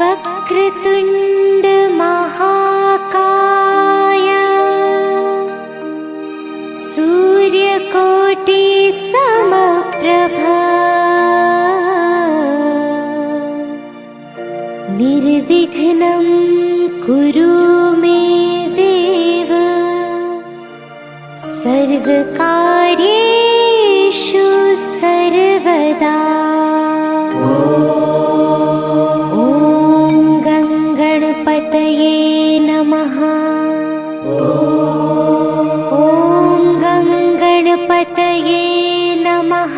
वक्रतुण्ड महाकाय सूर्यकोटि समप्रभा निर्विघ्नं कुरु मे देव सर्वकार्येषु सर्वदा। ॐ गङ्गणपतये नमः। ॐ गङ्गणपतये नमः।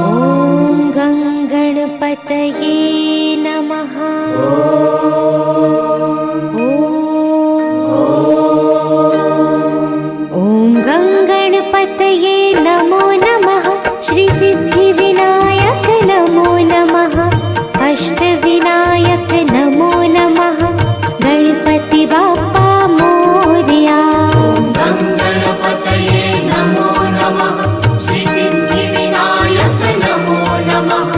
ॐ गङ्गणपतये नमः। ॐ गङ्गणपतये नमो नमः। श्री सिद्धिविनायक नमो नमः। अष्टविनायक नमो नमः। गणपति बाप्पा मोरया। गणपतये नमो नमः। श्री सिद्धिविनायक नमो नमः।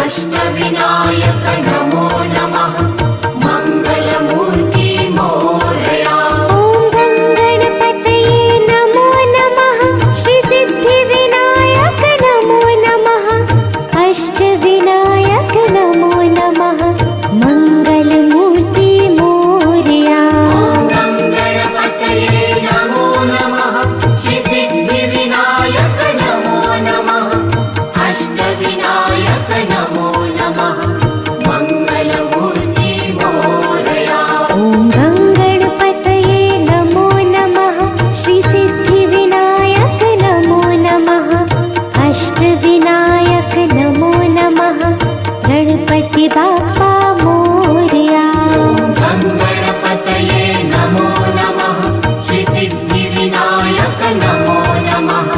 अष्टविनायक नमो नमः। मंगलमूर्ति मोरया। ॐ गङ्गणपतये नमो नमः। श्री सिद्धिविनायक नमो नमः। अष्टविनायक नमो नमः। मंगलमूर्ति मोरया। गणपतये नमो नमः। श्री सिद्धिविनायक नमो नमः। अष्टविनायक नमो नमः। मंगलमूर्ति मोरया। ॐ गङ्गणपतये नमो नमः। श्री सिद्धिविनायक नमो नमः। अष्टविनायक नमो नमः। गणपति बाप्पा मोरया। गणपतये नमो नमः। श्री सिद्धिविनायक नमो नमः।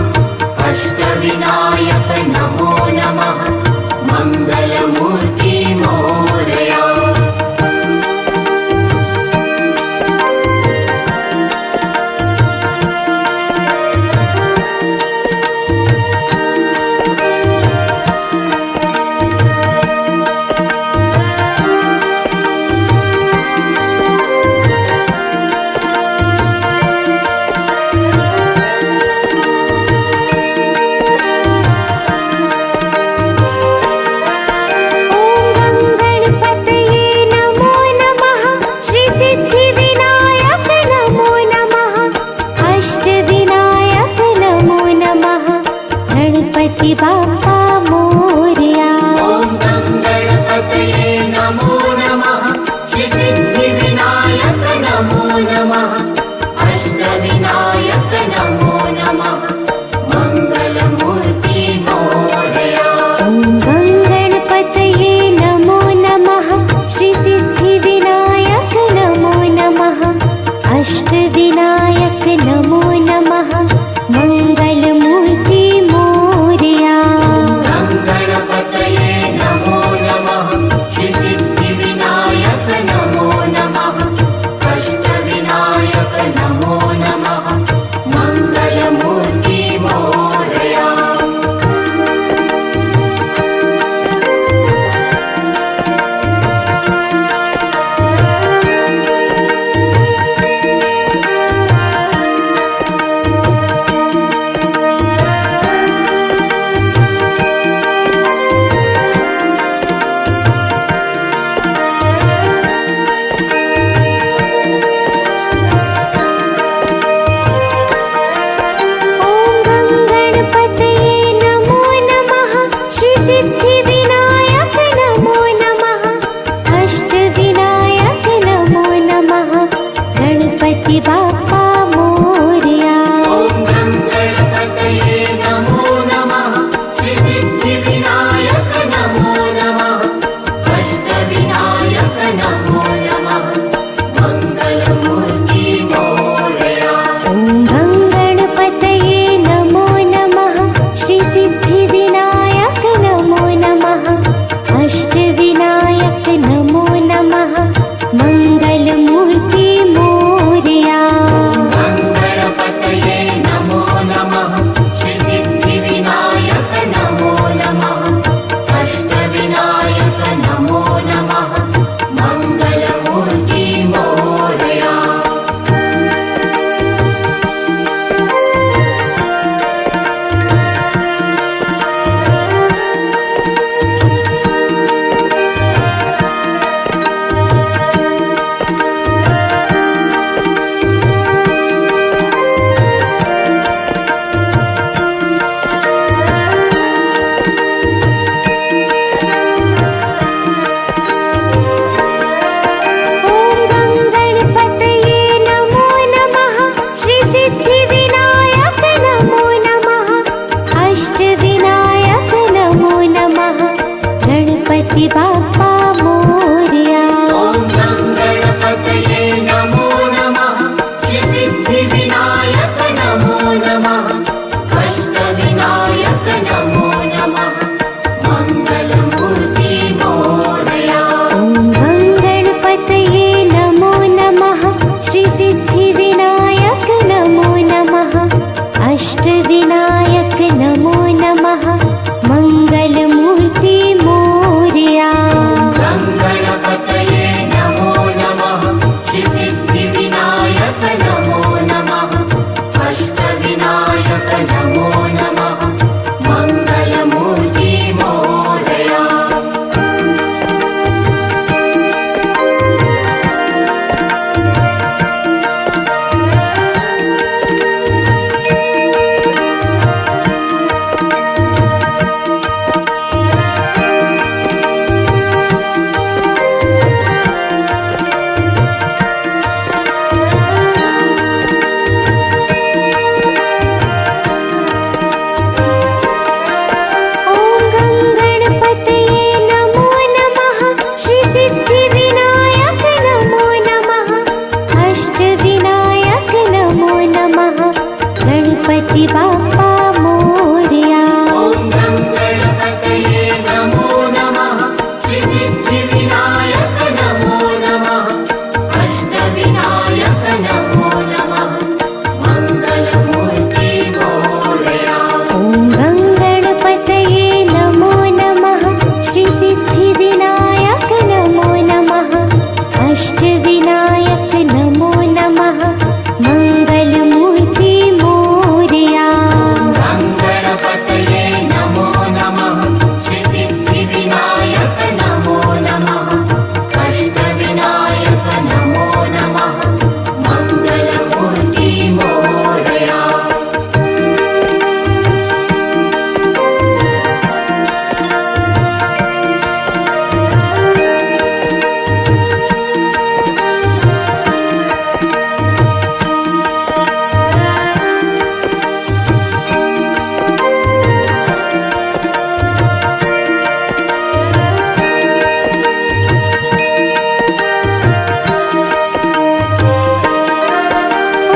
अष्टविनायक नमो नमः। मंगलमूर्ति मोरया। बाप्पा मोरया। ॐ गणपतये नमो नमः। श्री सिद्धिविनायक नमो नमः। अष्टविनायक नमो नमः। मंगलमूर्ति मोरया। ॐ गङ्गणपतये नमो नमः। श्री सिद्धिविनायक नमो नमः। अष्टविनायक नमो नमः। मंगलमूर्ति मोरया। गणपतये नमो नमः। श्री सिद्धिविनायक नमो नमः। अष्टविनायक नमो नमः। मंगलमूर्ति गणपति बाप्पा मोरया। ॐ गं गणपतये नमो नमः श्री सिद्धिविनायक नमो नमः अष्टविनायक नमो नमः मङ्गलमूर्ति मोरया। ॐ गं गणपतये नमो नमः श्री सिद्धिविनायक नमो नमः अष्टविनायक नमो नमः मङ्गलमूर्ति मोरया। गं गणपतये नमो नमः श्री सिद्धिविनायक नमो नमः अष्टविनायक नमो नमः मङ्गलमूर्ति मोरया। ॐ गं गणपतये नमो नमः श्री सिद्धिविनायक नमो नमः अष्टविनायक नमो नमः गणपति बाप्पा मोरया। ॐ गं गणपतये नमो नमः श्री सिद्धिविनायक नमो नमः अष्टविनायक नमो नमः मङ्गलमूर्ति मोरया। ॐ गं गणपतये नमो नमः श्री सिद्धिविनायक नमो नमः अष्टविनायक नमो नमः मङ्गलमूर्ति मोरया। गं गणपतये नमो नमः श्री सिद्धिविनायक नमो नमः अष्टविनायक नमो नमः मङ्गलमूर्ति मोरया।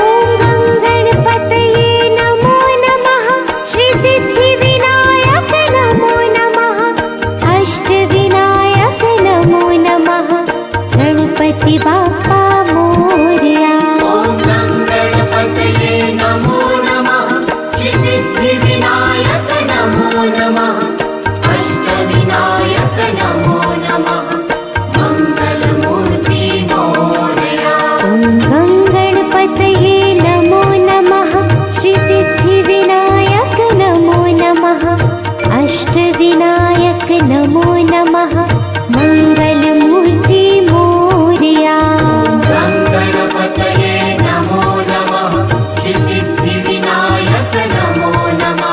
ॐ गं गणपतये नमो नमः श्री सिद्धिविनायक नमो नमः अष्टविनायक नमो नमः गणपति बाप्पा मोरया। ॐ गं गणपतये नमो नमः श्री सिद्धिविनायक नमो नमः अष्टविनायक नमो नमः मङ्गलमूर्ति मोरया। ॐ गं गणपतये नमो नमः श्री सिद्धिविनायक नमो नमः अष्टविनायक नमो नमः मङ्गलमूर्ति मोरया। गं गणपतये नमो नमः श्री सिद्धिविनायक नमो नमः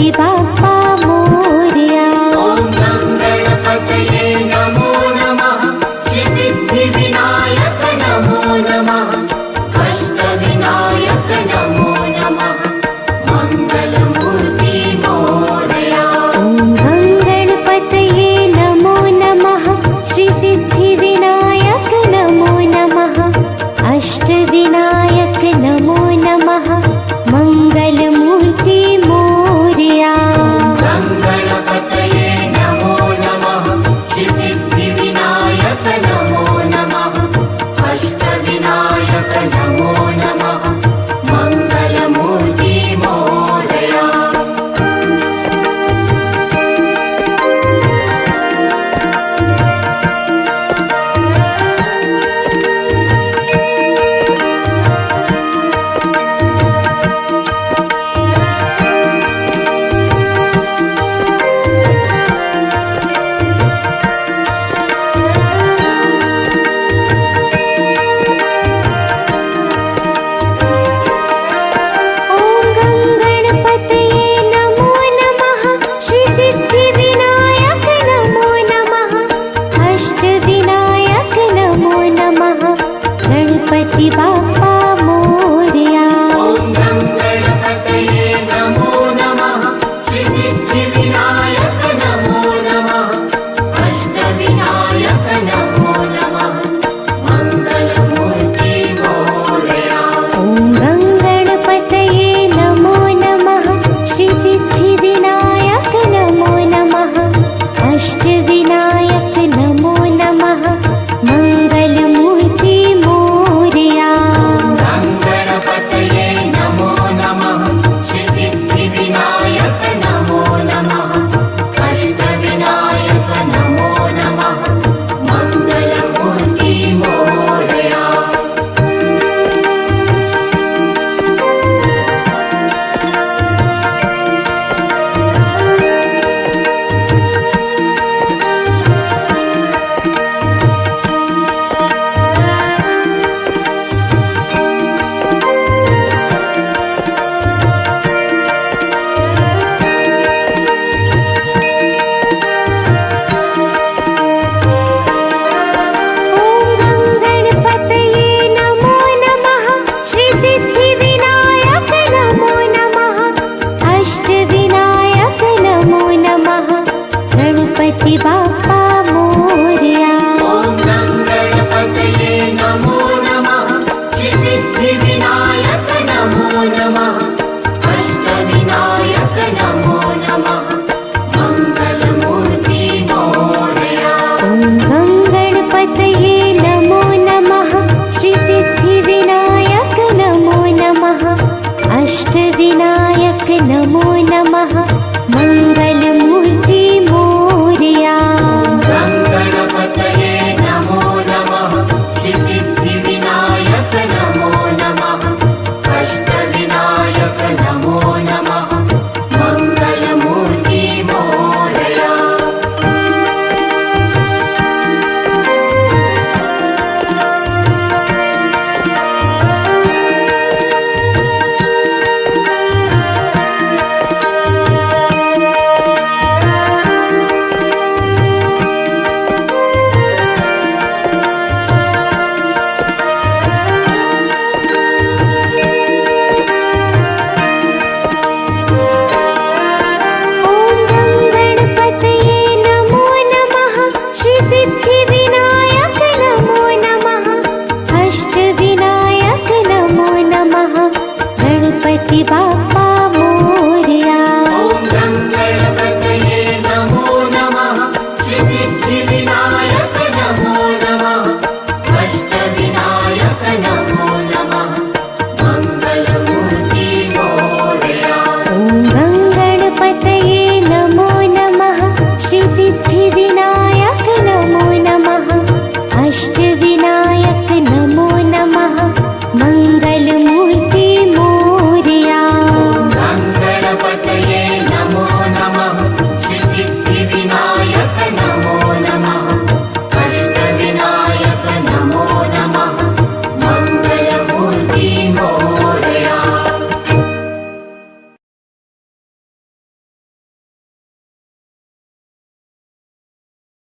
गणपति बाप्पा मोरया। ॐ गं गणपतये नमो नमः श्री सिद्धिविनायक नमो नमः अष्टविनायक नमो नमः मङ्गलमूर्ति मोरया। ॐ गं गणपतये नमो नमः श्री सिद्धिविनायक नमो नमः अष्टविनायक नमो नमः मङ्गलमूर्ति मोरया। गं गणपतये नमो नमः श्री सिद्धिविनायक नमो नमः अष्टविनायक नमो नमः मङ्गलमूर्ति मोरया। ॐ गं गणपतये नमो नमः श्री सिद्धिविनायक नमो नमः अष्टविनायक नमो नमः गणपति बाप्पा मोरया। ॐ गं गणपतये नमो नमः श्री सिद्धिविनायक नमो नमः अष्टविनायक नमो नमः मङ्गलमूर्ति मोरया। ॐ गं गणपतये नमो नमः श्री सिद्धिविनायक नमो नमः अष्टविनायक नमो नमः मङ्गलमूर्ति मोरया। गं गणपतये नमो नमः श्री सिद्धिविनायक नमो नमः अष्टविनायक नमो नमः मङ्गलमूर्ति मोरया। ॐ गं गणपतये नमो नमः श्री सिद्धिविनायक नमो नमः अष्टविनायक नमो नमः गणपति बाप्पा मोरया। ॐ गं गणपतये नमो नमः श्री सिद्धिविनायक नमो नमः अष्टविनायक नमो नमः मङ्गलमूर्ति मोरया। ॐ गं गणपतये नमो नमः श्री सिद्धिविनायक नमो नमः अष्टविनायक नमो नमः मङ्गलमूर्ति मोरया। गं गणपतये नमो नमः श्री सिद्धिविनायक नमो नमः अष्टविनायक नमो नमः मङ्गलमूर्ति मोरया। ॐ गं गणपतये नमो नमः श्री सिद्धिविनायक नमो नमः अष्टविनायक नमो नमः गणपति बाप्पा मोरया। ॐ गं गणपतये नमो नमः श्री सिद्धिविनायक नमो नमः अष्टविनायक नमो नमः मङ्गलमूर्ति मोरया। ॐ गं गणपतये नमो नमः श्री सिद्धिविनायक नमो नमः अष्टविनायक